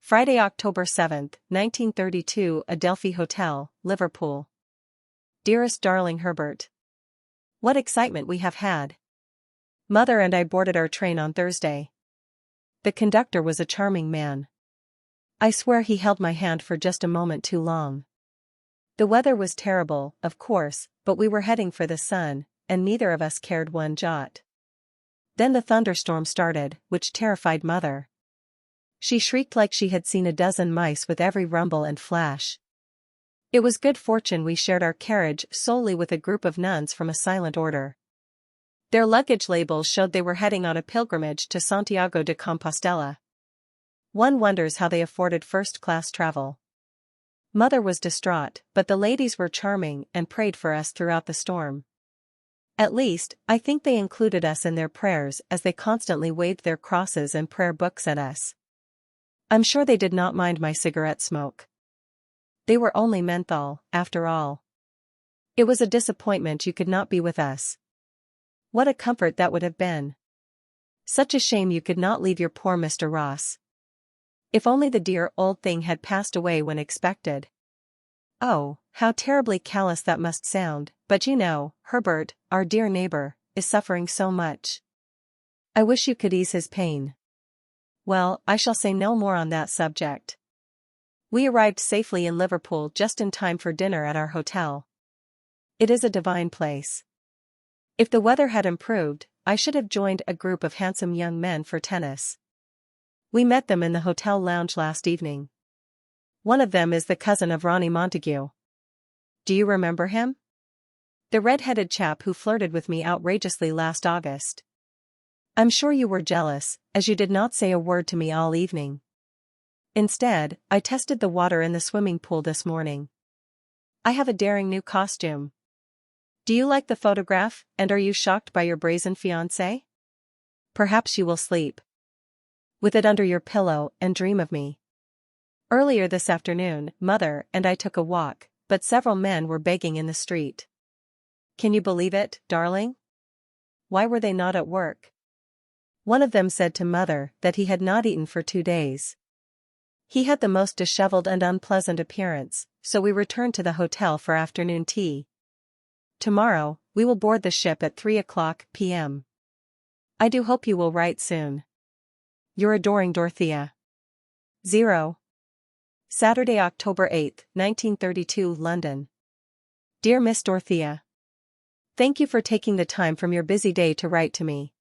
Friday, October 7, 1932, Adelphi Hotel, Liverpool. Dearest darling Herbert. What excitement we have had. Mother and I boarded our train on Thursday. The conductor was a charming man. I swear he held my hand for just a moment too long. The weather was terrible, of course, but we were heading for the sun, and neither of us cared one jot. Then the thunderstorm started, which terrified Mother. She shrieked like she had seen a dozen mice with every rumble and flash. It was good fortune we shared our carriage solely with a group of nuns from a silent order. Their luggage labels showed they were heading on a pilgrimage to Santiago de Compostela. One wonders how they afforded first-class travel. Mother was distraught, but the ladies were charming and prayed for us throughout the storm. At least, I think they included us in their prayers as they constantly waved their crosses and prayer books at us. I'm sure they did not mind my cigarette smoke. They were only menthol, after all. It was a disappointment you could not be with us. What a comfort that would have been. Such a shame you could not leave your poor Mr. Ross. If only the dear old thing had passed away when expected. Oh, how terribly callous that must sound, but you know, Herbert, our dear neighbor, is suffering so much. I wish you could ease his pain. Well, I shall say no more on that subject. We arrived safely in Liverpool just in time for dinner at our hotel. It is a divine place. If the weather had improved, I should have joined a group of handsome young men for tennis. We met them in the hotel lounge last evening. One of them is the cousin of Ronnie Montague. Do you remember him? The red-headed chap who flirted with me outrageously last August. I'm sure you were jealous, as you did not say a word to me all evening. Instead, I tested the water in the swimming pool this morning. I have a daring new costume. Do you like the photograph, and are you shocked by your brazen fiancé? Perhaps you will sleep with it under your pillow and dream of me. Earlier this afternoon, Mother and I took a walk, but several men were begging in the street. Can you believe it, darling? Why were they not at work? One of them said to Mother that he had not eaten for 2 days. He had the most disheveled and unpleasant appearance, so we returned to the hotel for afternoon tea. Tomorrow, we will board the ship at 3:00 p.m. I do hope you will write soon. Your adoring Dorothea. 0. Saturday, October 8, 1932, London. Dear Miss Dorothea. Thank you for taking the time from your busy day to write to me.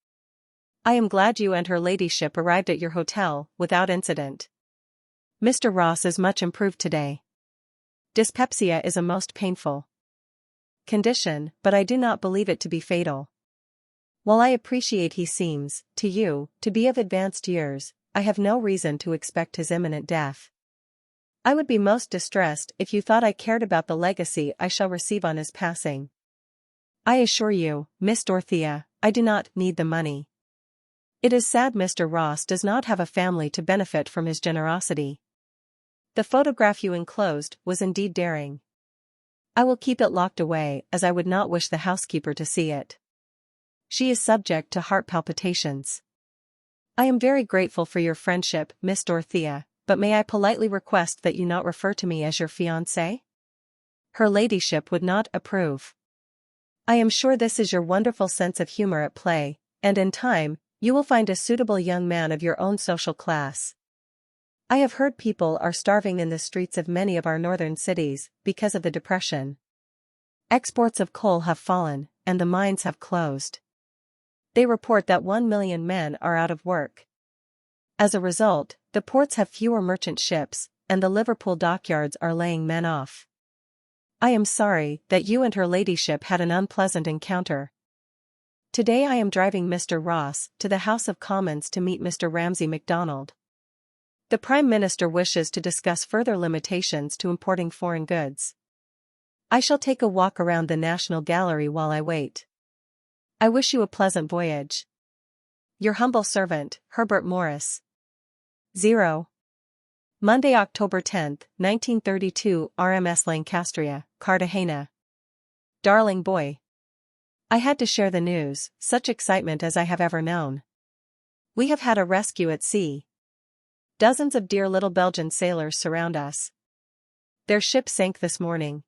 I am glad you and her ladyship arrived at your hotel without incident. Mr. Ross is much improved today. Dyspepsia is a most painful condition, but I do not believe it to be fatal. While I appreciate he seems, to you, to be of advanced years, I have no reason to expect his imminent death. I would be most distressed if you thought I cared about the legacy I shall receive on his passing. I assure you, Miss Dorothea, I do not need the money. It is sad Mr. Ross does not have a family to benefit from his generosity. The photograph you enclosed was indeed daring. I will keep it locked away as I would not wish the housekeeper to see it. She is subject to heart palpitations. I am very grateful for your friendship, Miss Dorothea, but may I politely request that you not refer to me as your fiancé? Her ladyship would not approve. I am sure this is your wonderful sense of humor at play, and in time, you will find a suitable young man of your own social class. I have heard people are starving in the streets of many of our northern cities because of the depression. Exports of coal have fallen, and the mines have closed. They report that 1 million men are out of work. As a result, the ports have fewer merchant ships, and the Liverpool dockyards are laying men off. I am sorry that you and her ladyship had an unpleasant encounter. Today I am driving Mr. Ross to the House of Commons to meet Mr. Ramsay MacDonald. The Prime Minister wishes to discuss further limitations to importing foreign goods. I shall take a walk around the National Gallery while I wait. I wish you a pleasant voyage. Your humble servant, Herbert Morris. 0. Monday, October 10, 1932, RMS Lancastria, Cartagena. Darling boy. I had to share the news, such excitement as I have ever known. We have had a rescue at sea. Dozens of dear little Belgian sailors surround us. Their ship sank this morning.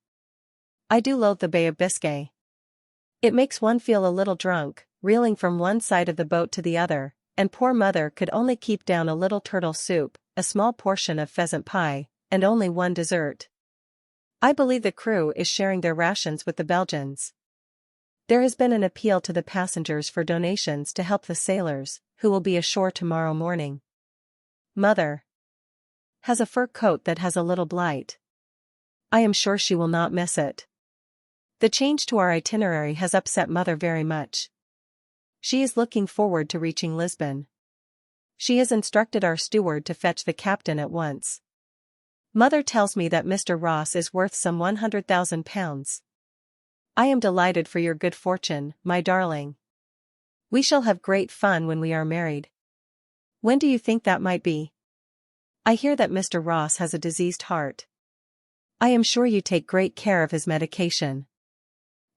I do loathe the Bay of Biscay. It makes one feel a little drunk, reeling from one side of the boat to the other, and poor mother could only keep down a little turtle soup, a small portion of pheasant pie, and only one dessert. I believe the crew is sharing their rations with the Belgians. There has been an appeal to the passengers for donations to help the sailors, who will be ashore tomorrow morning. Mother has a fur coat that has a little blight. I am sure she will not miss it. The change to our itinerary has upset Mother very much. She is looking forward to reaching Lisbon. She has instructed our steward to fetch the captain at once. Mother tells me that Mr. Ross is worth some £100,000. I am delighted for your good fortune, my darling. We shall have great fun when we are married. When do you think that might be? I hear that Mr. Ross has a diseased heart. I am sure you take great care of his medication.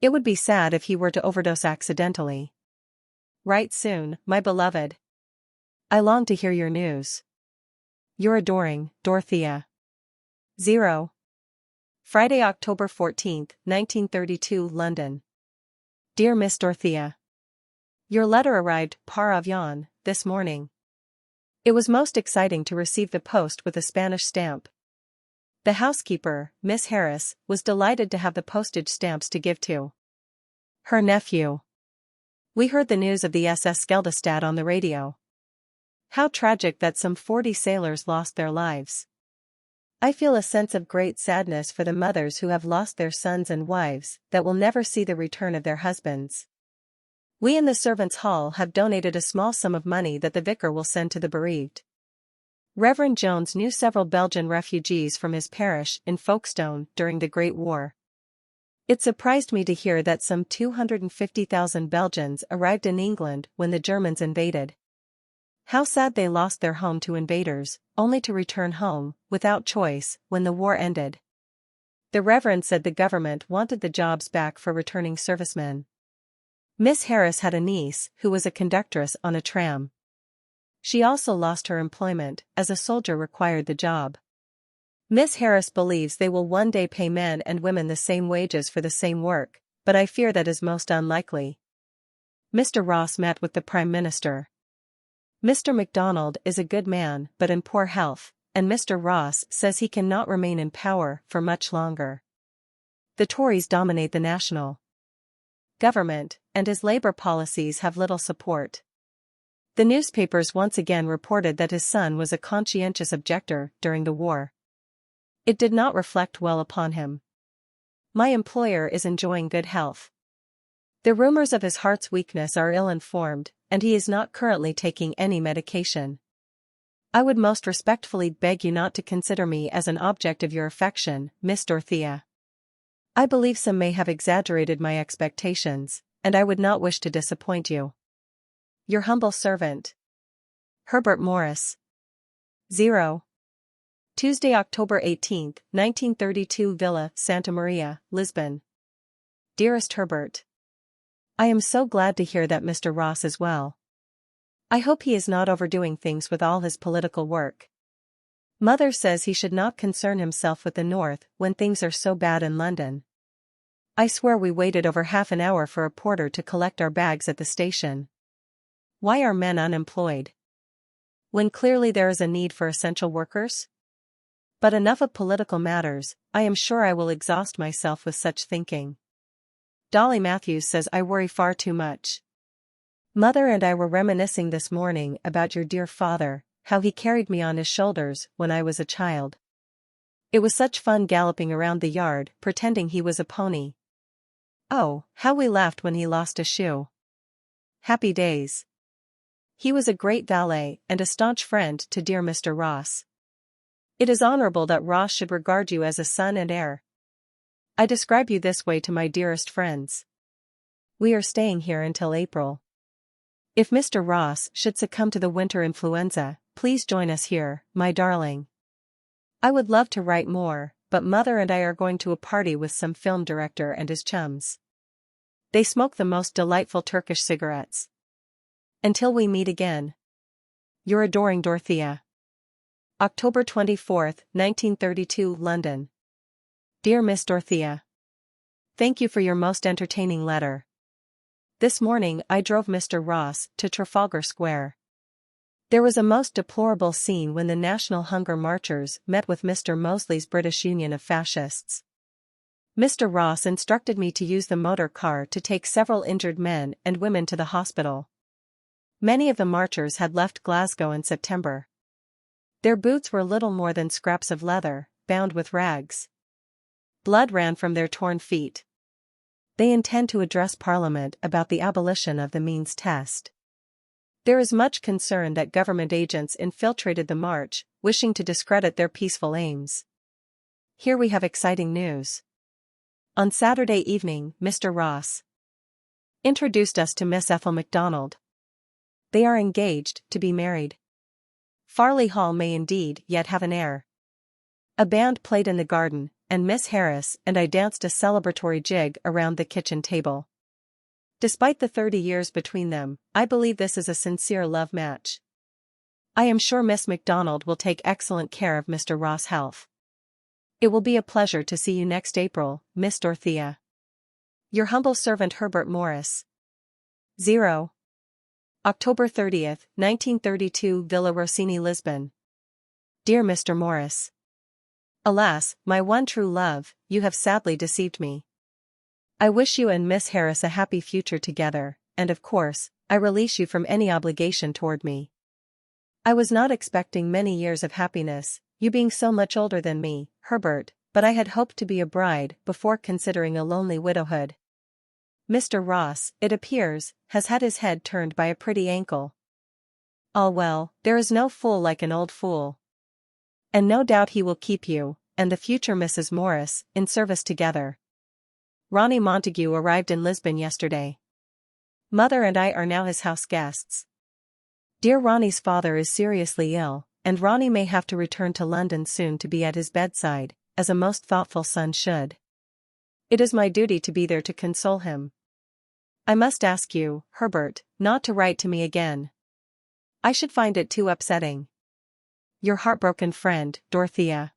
It would be sad if he were to overdose accidentally. Write soon, my beloved. I long to hear your news. Your adoring, Dorothea. 0. Friday, October 14, 1932, London. Dear Miss Dorothea. Your letter arrived, par avion, this morning. It was most exciting to receive the post with a Spanish stamp. The housekeeper, Miss Harris, was delighted to have the postage stamps to give to her nephew. We heard the news of the SS Skeldestad on the radio. How tragic that some 40 sailors lost their lives. I feel a sense of great sadness for the mothers who have lost their sons and wives that will never see the return of their husbands. We in the servants' hall have donated a small sum of money that the vicar will send to the bereaved. Reverend Jones knew several Belgian refugees from his parish in Folkestone during the Great War. It surprised me to hear that some 250,000 Belgians arrived in England when the Germans invaded. How sad they lost their home to invaders, only to return home, without choice, when the war ended. The Reverend said the government wanted the jobs back for returning servicemen. Miss Harris had a niece who was a conductress on a tram. She also lost her employment, as a soldier required the job. Miss Harris believes they will one day pay men and women the same wages for the same work, but I fear that is most unlikely. Mr. Ross met with the Prime Minister. Mr. MacDonald is a good man but in poor health, and Mr. Ross says he cannot remain in power for much longer. The Tories dominate the national government, and his Labour policies have little support. The newspapers once again reported that his son was a conscientious objector during the war. It did not reflect well upon him. My employer is enjoying good health. The rumors of his heart's weakness are ill-informed, and he is not currently taking any medication. I would most respectfully beg you not to consider me as an object of your affection, Miss Dorothea. I believe some may have exaggerated my expectations, and I would not wish to disappoint you. Your humble servant, Herbert Morris. 0. Tuesday, October 18, 1932, Villa Santa Maria, Lisbon. Dearest Herbert. I am so glad to hear that Mr. Ross is well. I hope he is not overdoing things with all his political work. Mother says he should not concern himself with the North when things are so bad in London. I swear we waited over half an hour for a porter to collect our bags at the station. Why are men unemployed, when clearly there is a need for essential workers? But enough of political matters. I am sure I will exhaust myself with such thinking. Dolly Matthews says I worry far too much. Mother and I were reminiscing this morning about your dear father, how he carried me on his shoulders when I was a child. It was such fun galloping around the yard, pretending he was a pony. Oh, how we laughed when he lost a shoe. Happy days. He was a great valet and a staunch friend to dear Mr. Ross. It is honorable that Ross should regard you as a son and heir. I describe you this way to my dearest friends. We are staying here until April. If Mr. Ross should succumb to the winter influenza, please join us here, my darling. I would love to write more, but Mother and I are going to a party with some film director and his chums. They smoke the most delightful Turkish cigarettes. Until we meet again. Your adoring Dorothea. October 24, 1932, London. Dear Miss Dorothea. Thank you for your most entertaining letter. This morning I drove Mr. Ross to Trafalgar Square. There was a most deplorable scene when the National Hunger Marchers met with Mr. Mosley's British Union of Fascists. Mr. Ross instructed me to use the motor car to take several injured men and women to the hospital. Many of the marchers had left Glasgow in September. Their boots were little more than scraps of leather, bound with rags. Blood ran from their torn feet. They intend to address Parliament about the abolition of the means test. There is much concern that government agents infiltrated the march, wishing to discredit their peaceful aims. Here we have exciting news. On Saturday evening, Mr. Ross introduced us to Miss Ethel MacDonald. They are engaged to be married. Farley Hall may indeed yet have an heir. A band played in the garden, and Miss Harris and I danced a celebratory jig around the kitchen table. Despite the 30 years between them, I believe this is a sincere love match. I am sure Miss MacDonald will take excellent care of Mr. Ross' health. It will be a pleasure to see you next April, Miss Dorothea. Your humble servant Herbert Morris. 0. October 30, 1932, Villa Rossini, Lisbon. Dear Mr. Morris. Alas, my one true love, you have sadly deceived me. I wish you and Miss Harris a happy future together, and of course, I release you from any obligation toward me. I was not expecting many years of happiness, you being so much older than me, Herbert, but I had hoped to be a bride before considering a lonely widowhood. Mr. Ross, it appears, has had his head turned by a pretty ankle. All well, there is no fool like an old fool. And no doubt he will keep you, and the future Mrs. Morris, in service together. Ronnie Montague arrived in Lisbon yesterday. Mother and I are now his house guests. Dear Ronnie's father is seriously ill, and Ronnie may have to return to London soon to be at his bedside, as a most thoughtful son should. It is my duty to be there to console him. I must ask you, Herbert, not to write to me again. I should find it too upsetting. Your heartbroken friend, Dorothea.